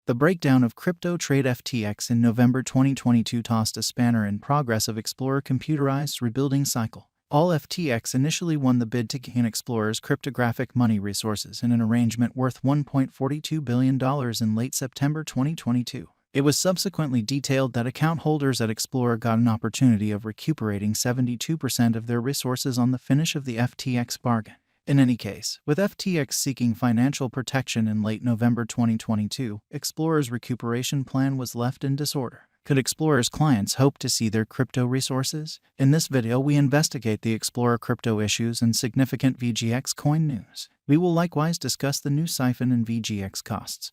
The breakdown of crypto trade FTX in November 2022 tossed a spanner in progress of Explorer computerized rebuilding cycle. All FTX initially won the bid to gain Explorer's cryptographic money resources in an arrangement worth $1.42 billion in late September 2022. It was subsequently detailed that account holders at Explorer got an opportunity of recuperating 72% of their resources on the finish of the FTX bargain. In any case, with FTX seeking financial protection in late November 2022, Explorer's recuperation plan was left in disorder. Could Explorer's clients hope to see their crypto resources? In this video, we investigate the Explorer crypto issues and significant VGX coin news. We will likewise discuss the new siphon and VGX costs,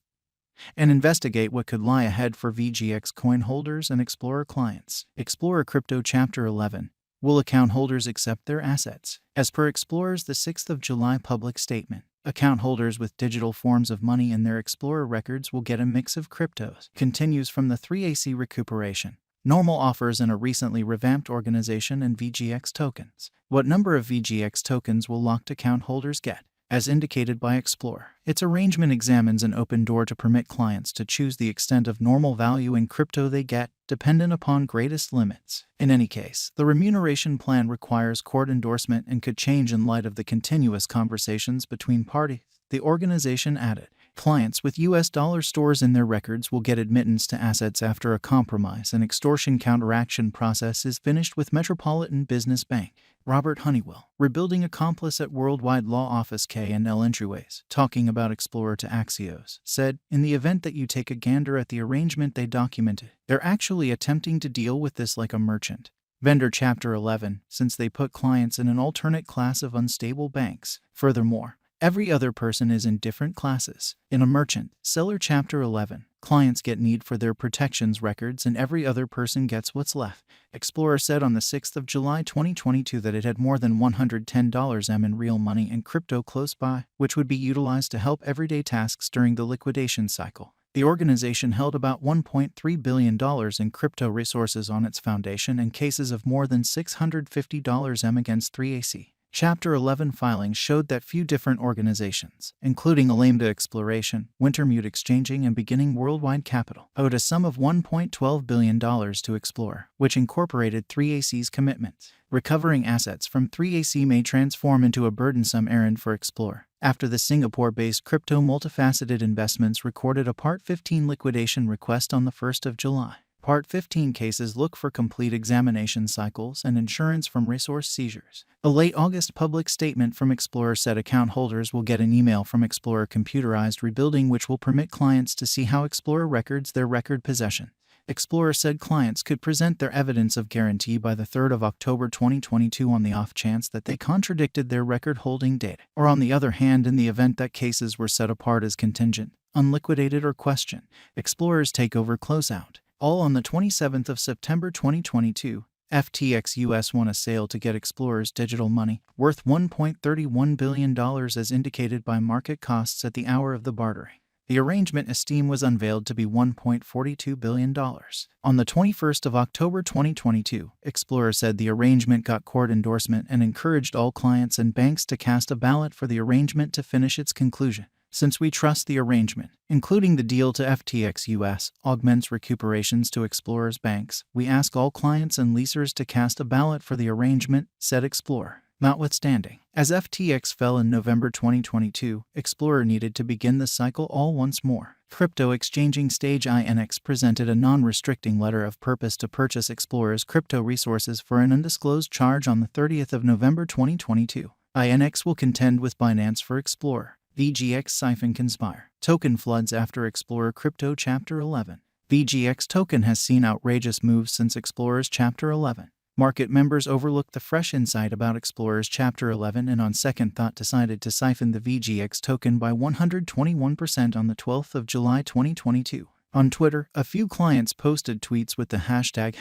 and investigate what could lie ahead for VGX coin holders and Explorer clients. Explorer Crypto Chapter 11. Will account holders accept their assets? As per Explorer's the 6th of July public statement, account holders with digital forms of money in their Explorer records will get a mix of cryptos. Continues from the 3AC recuperation. Normal offers in a recently revamped organization and VGX tokens. What number of VGX tokens will locked account holders get? As indicated by Explorer, its arrangement examines an open door to permit clients to choose the extent of normal value in crypto they get, dependent upon greatest limits. In any case, the remuneration plan requires court endorsement and could change in light of the continuous conversations between parties. The organization added, clients with US dollar stores in their records will get admittance to assets after a compromise and extortion counteraction process is finished with Metropolitan Business Bank. Robert Honeywell, rebuilding accomplice at Worldwide Law Office K&L Entryways, talking about Explorer to Axios, said, in the event that you take a gander at the arrangement they documented, they're actually attempting to deal with this like a merchant vendor Chapter 11, since they put clients in an alternate class of unstable banks. Furthermore, every other person is in different classes. In a merchant seller Chapter 11, clients get need for their protections records and every other person gets what's left. Explorer said on the 6th of July 2022 that it had more than $110 in real money and crypto close by, which would be utilized to help everyday tasks during the liquidation cycle. The organization held about $1.3 billion in crypto resources on its foundation and cases of more than $650 against 3AC. Chapter 11 filings showed that few different organizations, including Alameda Exploration, Wintermute Exchanging and Beginning Worldwide Capital, owed a sum of $1.12 billion to Explorer, which incorporated 3AC's commitments. Recovering assets from 3AC may transform into a burdensome errand for Explorer, after the Singapore-based Crypto Multifaceted Investments recorded a Part 15 liquidation request on the 1st of July. Part 15 cases look for complete examination cycles and insurance from resource seizures. A late August public statement from Explorer said account holders will get an email from Explorer Computerized Rebuilding which will permit clients to see how Explorer records their record possession. Explorer said clients could present their evidence of guarantee by the 3rd of October 2022 on the off chance that they contradicted their record holding data, or on the other hand in the event that cases were set apart as contingent, unliquidated or questioned. Explorer's takeover closeout. All on the 27th of September 2022, FTX US won a sale to get Explorer's digital money, worth $1.31 billion as indicated by market costs at the hour of the bartering. The arrangement esteem was unveiled to be $1.42 billion. On the 21st of October 2022, Explorer said the arrangement got court endorsement and encouraged all clients and banks to cast a ballot for the arrangement to finish its conclusion. Since we trust the arrangement, including the deal to FTX US, augments recuperations to Explorer's banks, we ask all clients and leasers to cast a ballot for the arrangement, said Explorer. Notwithstanding, as FTX fell in November 2022, Explorer needed to begin the cycle all once more. Crypto exchanging stage INX presented a non-restricting letter of purpose to purchase Explorer's crypto resources for an undisclosed charge on the 30th of November 2022. INX will contend with Binance for Explorer. VGX siphon conspire. Token floods after Explorer Crypto Chapter 11. VGX token has seen outrageous moves since Explorer's Chapter 11. Market members overlooked the fresh insight about Explorer's Chapter 11 and on second thought decided to siphon the VGX token by 121% on the 12th of July 2022. On Twitter, a few clients posted tweets with the hashtag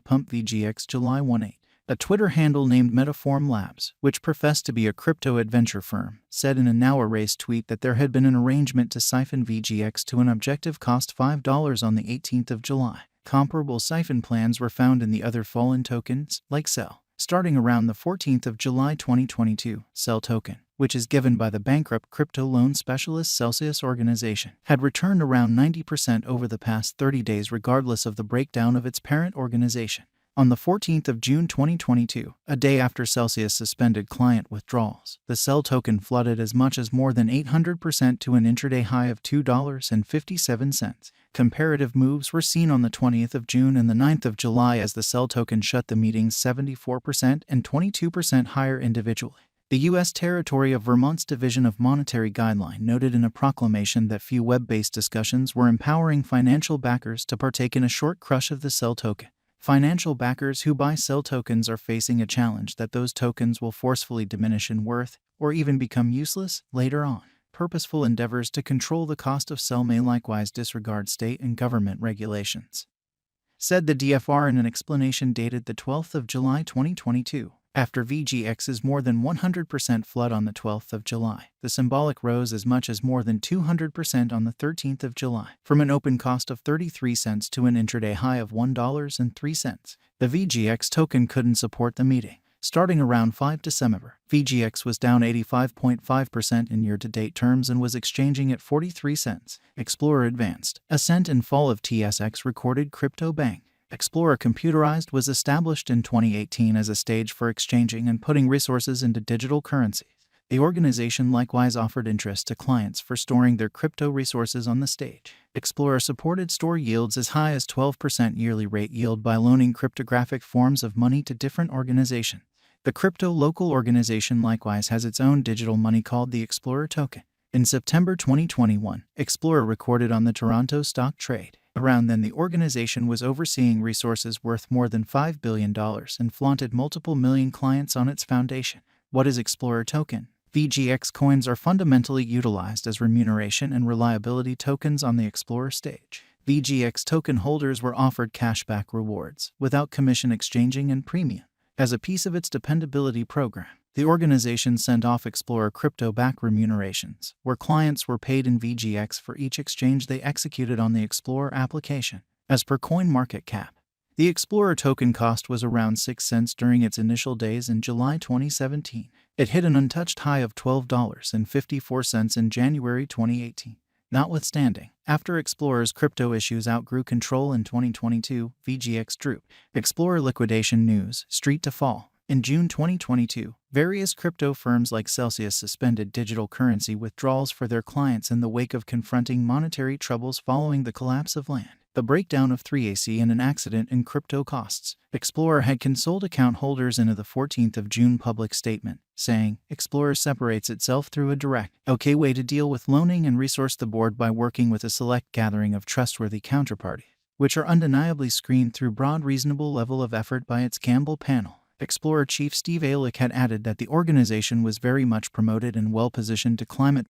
#PumpVGXJuly18. A Twitter handle named Metaform Labs, which professed to be a crypto adventure firm, said in a now-erased tweet that there had been an arrangement to siphon VGX to an objective cost $5 on the 18th of July. Comparable siphon plans were found in the other fallen tokens, like Cell. Starting around the 14th of July 2022, Cell token which is given by the bankrupt crypto loan specialist Celsius organization, had returned around 90% over the past 30 days regardless of the breakdown of its parent organization. On the 14th of June 2022, a day after Celsius suspended client withdrawals, the CEL token flooded as much as more than 800% to an intraday high of $2.57. Comparative moves were seen on the 20th of June and the 9th of July as the CEL token shut the meetings 74% and 22% higher individually. The U.S. Territory of Vermont's Division of Monetary Guideline noted in a proclamation that few web-based discussions were empowering financial backers to partake in a short crush of the CEL token. Financial backers who buy CEL tokens are facing a challenge that those tokens will forcefully diminish in worth or even become useless later on. Purposeful endeavors to control the cost of CEL may likewise disregard state and government regulations, said the DFR in an explanation dated the 12th of July 2022. After VGX's more than 100% flood on the 12th of July, the symbolic rose as much as more than 200% on the 13th of July, from an open cost of 33 cents to an intraday high of $1.03. The VGX token couldn't support the meeting. Starting around 5 December, VGX was down 85.5% in year-to-date terms and was exchanging at 43 cents. Explorer advanced. Ascent and fall of TSX recorded crypto bang. Explorer Computerized was established in 2018 as a stage for exchanging and putting resources into digital currencies. The organization likewise offered interest to clients for storing their crypto resources on the stage. Explorer supported store yields as high as 12% yearly rate yield by loaning cryptographic forms of money to different organizations. The crypto local organization likewise has its own digital money called the Explorer token. In September 2021, Explorer recorded on the Toronto Stock Trade. Around then, the organization was overseeing resources worth more than $5 billion and flaunted multiple million clients on its foundation. What is Explorer token? VGX coins are fundamentally utilized as remuneration and reliability tokens on the Explorer stage. VGX token holders were offered cashback rewards without commission exchanging and premium. As a piece of its dependability program, the organization sent off Explorer crypto-backed remunerations, where clients were paid in VGX for each exchange they executed on the Explorer application. As per CoinMarketCap, the Explorer token cost was around 6 cents during its initial days in July 2017. It hit an untouched high of $12.54 in January 2018. Notwithstanding, after Explorer's crypto issues outgrew control in 2022, VGX drooped. Explorer liquidation news, street to fall. In June 2022, various crypto firms like Celsius suspended digital currency withdrawals for their clients in the wake of confronting monetary troubles following the collapse of land, the breakdown of 3AC, and an accident in crypto costs. Explorer had consoled account holders in the 14th of June public statement, saying, Explorer separates itself through a direct, okay way to deal with loaning and resource the board by working with a select gathering of trustworthy counterparties, which are undeniably screened through broad reasonable level of effort by its Campbell panel. Explorer chief Steve Alick had added that the organization was very much promoted and well-positioned to climate